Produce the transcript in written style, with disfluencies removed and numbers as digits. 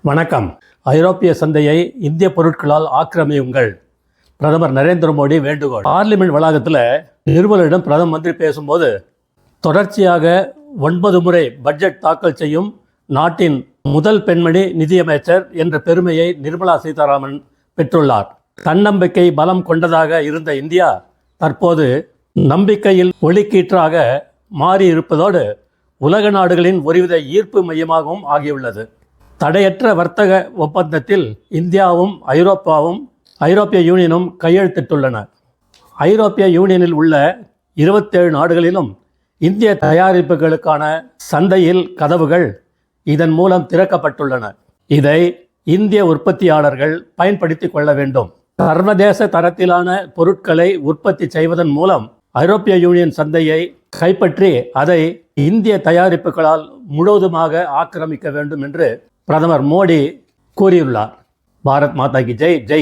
வணக்கம். ஐரோப்பிய சந்தையை இந்திய பொருட்களால் ஆக்கிரமியுங்கள். பிரதமர் நரேந்திர மோடி வேண்டுகோள். பார்லிமெண்ட் வளாகத்தில் நிருபர்களிடம் பிரதம மந்திரி பேசும்போது, தொடர்ச்சியாக 9 முறை பட்ஜெட் தாக்கல் செய்யும் நாட்டின் முதல் பெண்மணி நிதியமைச்சர் என்ற பெருமையை நிர்மலா சீதாராமன் பெற்றுள்ளார். தன்னம்பிக்கை பலம் கொண்டதாக இருந்த இந்தியா தற்போது நம்பிக்கையில் ஒளிக்கீற்றாக மாறியிருப்பதோடு உலக நாடுகளின் ஒருவித ஈர்ப்பு மையமாகவும் ஆகியுள்ளது. தடையற்ற வர்த்தக ஒப்பந்தத்தில் இந்தியாவும் ஐரோப்பிய யூனியனும் கையெழுத்திட்டுள்ளன. ஐரோப்பிய யூனியனில் உள்ள 27 நாடுகளிலும் இந்திய தயாரிப்புகளுக்கான சந்தையில் கதவுகள் இதன் மூலம் திறக்கப்பட்டுள்ளன. இதை இந்திய உற்பத்தியாளர்கள் பயன்படுத்தி கொள்ள வேண்டும். சர்வதேச தரத்திலான பொருட்களை உற்பத்தி செய்வதன் மூலம் ஐரோப்பிய யூனியன் சந்தையை கைப்பற்றி அதை இந்திய தயாரிப்புகளால் முழுவதுமாக ஆக்கிரமிக்க வேண்டும் என்று பிரதமர் மோடி கூறியுள்ளார். பாரத் மாதா கி ஜெய். ஜெய்.